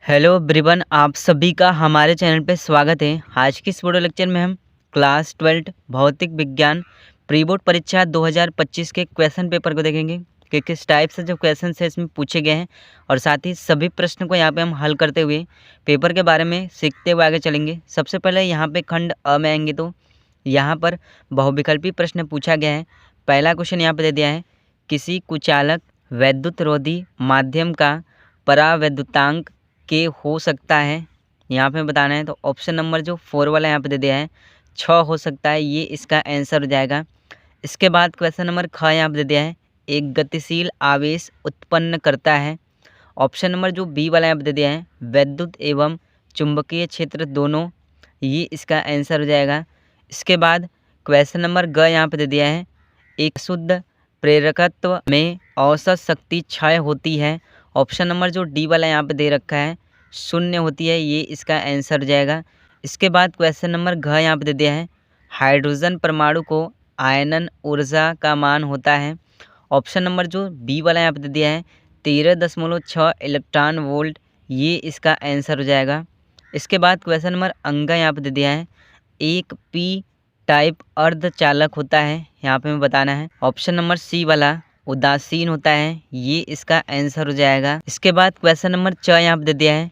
Hello everyone, आप सभी का हमारे चैनल पे स्वागत है। आज की इस वीडियो लेक्चर में हम क्लास 12 भौतिक विज्ञान प्री बोर्ड परीक्षा 2025 के क्वेश्चन पेपर को देखेंगे कि किस टाइप से जो क्वेश्चन है इसमें पूछे गए हैं और साथ ही सभी प्रश्न को यहाँ पे हम हल करते हुए पेपर के बारे में सीखते हुए आगे चलेंगे। सबसे पहले यहाँ पे खंड अ में आएंगे तो यहाँ पर बहुविकल्पी प्रश्न पूछा गया है। पहला क्वेश्चन यहाँ पर दे दिया है, किसी कुचालक वैद्युत रोधी माध्यम का परावैद्युतांक के हो सकता है, यहाँ पे बताना है। तो ऑप्शन नंबर जो 4 वाला यहाँ पे दे दिया है 6 हो सकता है, ये इसका आंसर हो जाएगा। इसके बाद क्वेश्चन नंबर ख यहाँ पे दे दिया है, एक गतिशील आवेश उत्पन्न करता है। ऑप्शन नंबर जो बी वाला यहाँ पे दे दिया है वैद्युत एवं चुंबकीय क्षेत्र दोनों, ये इसका आंसर हो जाएगा। इसके बाद क्वेश्चन नंबर ग यहाँ पे दे दिया है, एक शुद्ध प्रेरकत्व में औसत शक्ति क्षय होती है। ऑप्शन नंबर जो डी वाला यहाँ पे दे रखा है 0 होती है, ये इसका आंसर हो जाएगा। इसके बाद क्वेश्चन नंबर घ यहाँ पे दे दिया है, हाइड्रोजन परमाणु को आयनन ऊर्जा का मान होता है। ऑप्शन नंबर जो बी वाला यहाँ पे दे दिया है 13.6 इलेक्ट्रॉन वोल्ट, ये इसका आंसर हो जाएगा। इसके बाद क्वेश्चन नंबर अंग यहाँ पे दे दिया है, एक पी टाइप अर्धचालक होता है, यहाँ पे हमें बताना है। ऑप्शन नंबर सी वाला उदासीन होता है, ये इसका आंसर हो जाएगा। इसके बाद क्वेश्चन नंबर च यहाँ पे दे दिया है,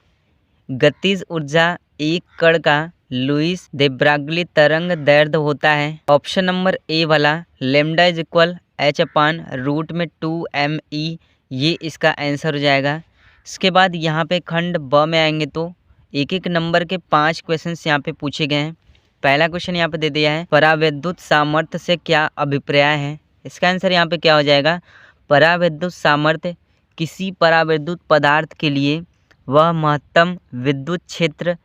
गतिज ऊर्जा एक कण का लुईस दे ब्रागली तरंग दैर्ध्य होता है। ऑप्शन नंबर ए वाला lambda is equal h upon root में 2m/e, ये इसका आंसर हो जाएगा। इसके बाद यहाँ पे खंड ब में आएंगे तो एक एक नंबर के 5 क्वेश्चन यहाँ पे पूछे गए हैं। पहला क्वेश्चन यहाँ पे दे दिया है, परावैद्युत सामर्थ्य से क्या अभिप्राय है। इसका आंसर यहाँ पे क्या हो जाएगा, परावैद्युत सामर्थ्य किसी परावैद्युत पदार्थ के लिए वह महत्तम विद्युत क्षेत्र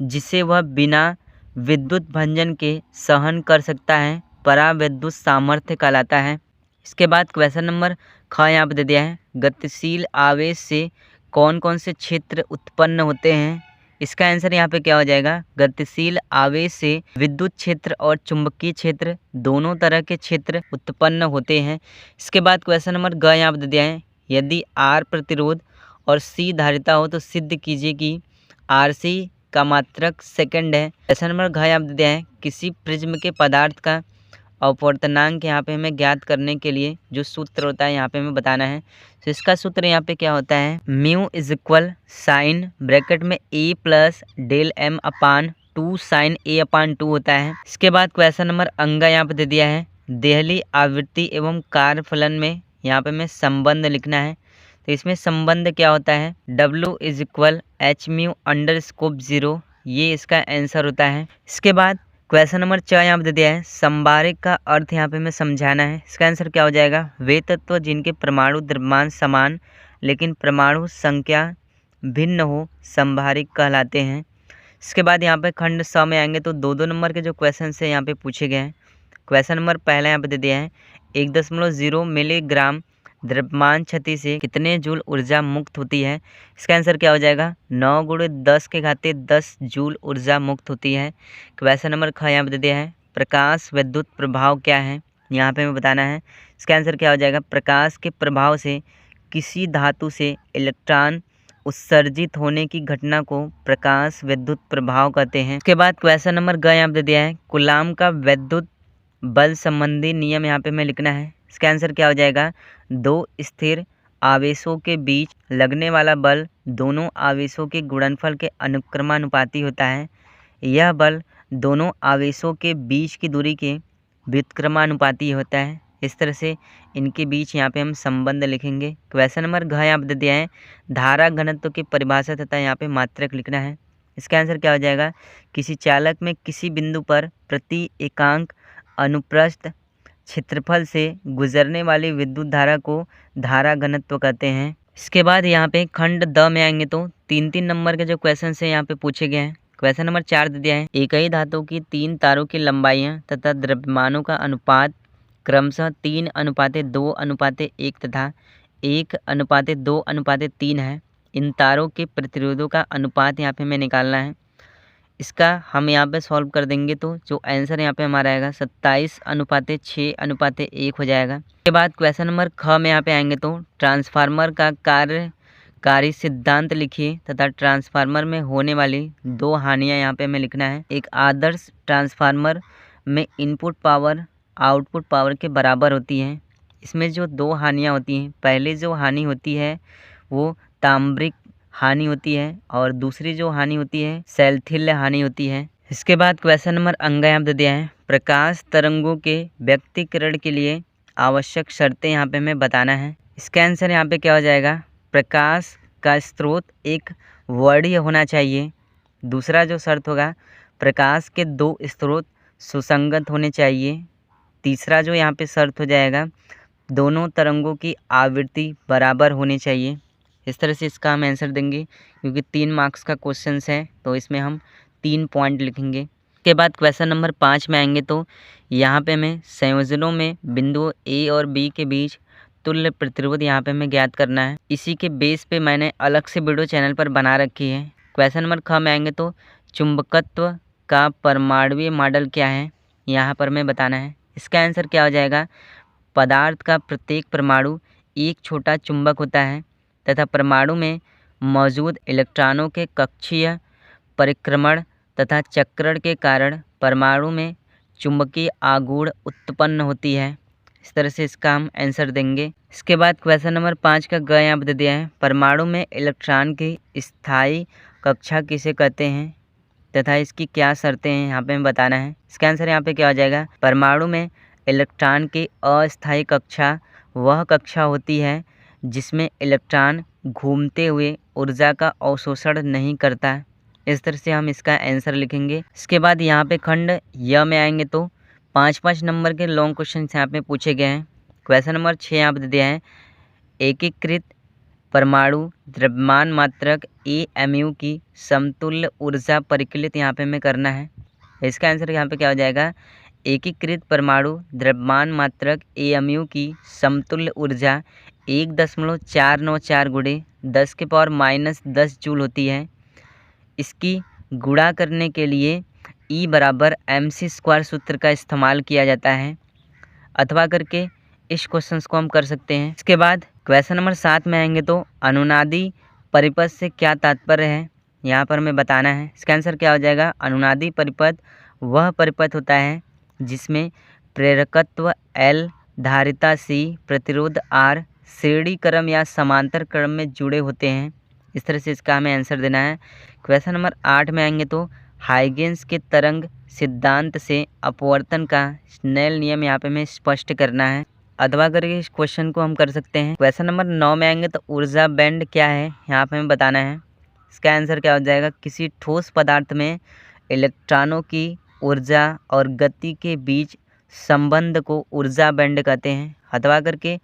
जिसे वह बिना विद्युत भंजन के सहन कर सकता है, परावैद्युत सामर्थ्य कहलाता है। इसके बाद क्वेश्चन नंबर ख यहाँ पे दे दिया है, गतिशील आवेश से कौन कौन से क्षेत्र उत्पन्न होते हैं। इसका आंसर यहाँ पे क्या हो जाएगा, गतिशील आवेश से विद्युत क्षेत्र और चुंबकीय क्षेत्र दोनों तरह के क्षेत्र उत्पन्न होते हैं। इसके बाद क्वेश्चन नंबर ग यहाँ पे दे दिया है, यदि आर प्रतिरोध और सी धारिता हो तो सिद्ध कीजिए कि आर सी का मात्रक सेकंड है। क्वेश्चन नंबर घ यहाँ पे दे दिया है, किसी प्रिज्म के पदार्थ का अपवर्तनांक यहाँ पे हमें ज्ञात करने के लिए जो सूत्र होता है यहाँ पे हमें बताना है। तो इसका सूत्र यहाँ पे क्या होता है, mu is equal sine bracket में a plus del m upon 2 sine a upon 2 होता है। इसके बाद क्वेश्चन नंबर अंगा यहाँ पे दे दिया है, देहली आवृत्ति एवं कार्यफलन में यहाँ पे हमें संबंध लिखना है। तो इसमें संबंध क्या होता है, W is equal H mu under scope 0, ये इसका आंसर होता है। इसके बाद क्वेश्चन नंबर 4 यहाँ पे दे दिया है, संभारिक का अर्थ यहाँ पे हमें समझाना है। इसका आंसर क्या हो जाएगा, वे तत्व जिनके परमाणु द्रव्यमान समान लेकिन परमाणु संख्या भिन्न हो संभारिक कहलाते हैं। इसके बाद यहाँ पे खंड स में आएंगे तो 2-2 नंबर के जो क्वेश्चन है यहाँ पे पूछे गए हैं। क्वेश्चन नंबर पहला यहाँ पे दे दिया है, 1.0 मिलीग्राम द्रव्यमान क्षति से कितने जूल ऊर्जा मुक्त होती है। इसका आंसर क्या हो जाएगा, 9×10⁻10 जूल ऊर्जा मुक्त होती है। क्वेश्चन नंबर ख यहाँ पे दे दिया है, प्रकाश विद्युत प्रभाव क्या है, यहाँ पे हमें बताना है। इसका आंसर क्या हो जाएगा, प्रकाश के प्रभाव से किसी धातु से इलेक्ट्रॉन उत्सर्जित होने की घटना को प्रकाश विद्युत प्रभाव कहते हैं। इसके बाद क्वेश्चन नंबर ग यहाँ पे दे दिया है, कूलाम का विद्युत बल संबंधी नियम यहाँ पे हमें लिखना है। इसका आंसर क्या हो जाएगा, 2 स्थिर आवेशों के बीच लगने वाला बल दोनों आवेशों के गुणनफल के अनुक्रमानुपाती होता है। यह बल दोनों आवेशों के बीच की दूरी के व्युत्क्रमानुपाती होता है। इस तरह से इनके बीच यहाँ पे हम संबंध लिखेंगे। क्वेश्चन नंबर घ यहाँ पे दे दिया है, धारा घनत्व की परिभाषा तथा यहाँ पे मात्रक लिखना है। इसका आंसर क्या हो जाएगा, किसी चालक में किसी बिंदु पर प्रति एकांक अनुप्रस्थ क्षेत्रफल से गुजरने वाली विद्युत धारा को धारा घनत्व कहते हैं। इसके बाद यहाँ पे खंड द में आएंगे तो 3-3 नंबर के जो क्वेश्चन है यहाँ पे पूछे गए हैं। क्वेश्चन नंबर 4 दे दिया है, एक ही धातु की 3 तारों की लंबाइयाँ तथा द्रव्यमानों का अनुपात क्रमशः 3:2:1 तथा 1:2:3 है। इन तारों के प्रतिरोधों का अनुपात यहाँ पे हमें निकालना है। इसका हम यहाँ पे सॉल्व कर देंगे तो जो आंसर यहाँ पे हमारा आएगा 27:6:1 हो जाएगा। इसके बाद क्वेश्चन नंबर ख में यहाँ पे आएंगे तो ट्रांसफार्मर का कार्य कार्य सिद्धांत लिखिए तथा ट्रांसफार्मर में होने वाली 2 हानियाँ यहाँ पे हमें लिखना है। एक आदर्श ट्रांसफार्मर में इनपुट पावर आउटपुट पावर के बराबर होती है। इसमें जो 2 हानियाँ होती हैं, पहली जो हानि होती है वो ताम्रिक हानि होती है और दूसरी जो हानि होती है शैलथिल्य हानि होती है। इसके बाद क्वेश्चन नंबर अंग यहाँ पे दिया है, प्रकाश तरंगों के व्यक्तीकरण के लिए आवश्यक शर्तें यहाँ पे हमें बताना है। इसका आंसर यहाँ पे क्या हो जाएगा, प्रकाश का स्रोत एक वर्णीय होना चाहिए। दूसरा जो शर्त होगा, प्रकाश के 2 स्रोत सुसंगत होने चाहिए। तीसरा जो यहाँ पे शर्त हो जाएगा, दोनों तरंगों की आवृत्ति बराबर होनी चाहिए। इस तरह से इसका हम आंसर देंगे क्योंकि 3 मार्क्स का क्वेश्चन है तो इसमें हम 3 पॉइंट लिखेंगे। इसके बाद क्वेश्चन नंबर 5 में आएंगे तो यहाँ पे हमें संयोजनों में बिंदुओं ए और बी के बीच तुल्य प्रतिरोध यहाँ पे हमें ज्ञात करना है। इसी के बेस पे मैंने अलग से वीडियो चैनल पर बना रखी है। क्वेश्चन नंबर ख में आएंगे तो चुंबकत्व का परमाणुीय मॉडल क्या है, यहाँ पर हमें बताना है। इसका आंसर क्या हो जाएगा, पदार्थ का प्रत्येक परमाणु एक छोटा चुंबक होता है तथा परमाणु में मौजूद इलेक्ट्रॉनों के कक्षीय परिक्रमण तथा चक्रण के कारण परमाणु में चुंबकीय आघूर्ण उत्पन्न होती है। इस तरह से इसका हम आंसर देंगे। इसके बाद क्वेश्चन नंबर 5 का ग यहाँ बता दिया है, परमाणु में इलेक्ट्रॉन की स्थायी कक्षा किसे कहते हैं तथा इसकी क्या शर्तें हैं यहाँ पे हमें बताना है। इसका आंसर यहाँ पे क्या हो जाएगा, परमाणु में इलेक्ट्रॉन की अस्थायी कक्षा वह कक्षा होती है जिसमें इलेक्ट्रॉन घूमते हुए ऊर्जा का अवशोषण नहीं करता। इस तरह से हम इसका आंसर लिखेंगे। इसके बाद यहाँ पे खंड य में आएंगे तो 5-5 नंबर के लॉन्ग क्वेश्चन यहाँ पे पूछे गए हैं। क्वेश्चन नंबर 6 यहाँ पे दिया है, एकीकृत परमाणु द्रव्यमान मात्रक AMU की समतुल्य ऊर्जा परिकलित यहाँ पे हमें करना है। इसका आंसर यहाँ पे क्या हो जाएगा, एकीकृत परमाणु द्रव्यमान मात्रक AMU की समतुल्य ऊर्जा 1.494 गुणे 10⁻⁻10 जूल होती है। इसकी गुणा करने के लिए E बराबर mc² सूत्र का इस्तेमाल किया जाता है। अथवा करके इस क्वेश्चन को हम कर सकते हैं। इसके बाद क्वेश्चन नंबर 7 में आएंगे तो अनुनादी परिपथ से क्या तात्पर्य है, यहाँ पर हमें बताना है। इसका आंसर क्या हो जाएगा, अनुनादी परिपथ वह परिपथ होता है जिसमें प्रेरकत्व L, धारिता C, प्रतिरोध R श्रेणी क्रम या समांतर क्रम में जुड़े होते हैं। इस तरह से इसका हमें आंसर देना है। क्वेश्चन नंबर 8 में आएंगे तो हाइगेंस के तरंग सिद्धांत से अपवर्तन का स्नेल नियम यहाँ पे हमें स्पष्ट करना है। अथवा करके इस क्वेश्चन को हम कर सकते हैं। क्वेश्चन नंबर 9 में आएंगे तो ऊर्जा बैंड क्या है, यहाँ पे हमें बताना है। इसका आंसर क्या हो जाएगा, किसी ठोस पदार्थ में इलेक्ट्रॉनों की ऊर्जा और गति के बीच संबंध को ऊर्जा बैंड कहते हैं। अथवा करके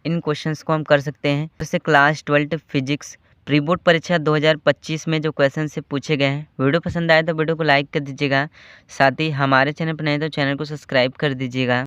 इन क्वेश्चंस को हम कर सकते हैं। जैसे क्लास 12 फिजिक्स प्री बोर्ड परीक्षा 2025 में जो क्वेश्चन से पूछे गए हैं। वीडियो पसंद आए तो वीडियो को लाइक कर दीजिएगा, साथ ही हमारे चैनल पर नए तो चैनल को सब्सक्राइब कर दीजिएगा।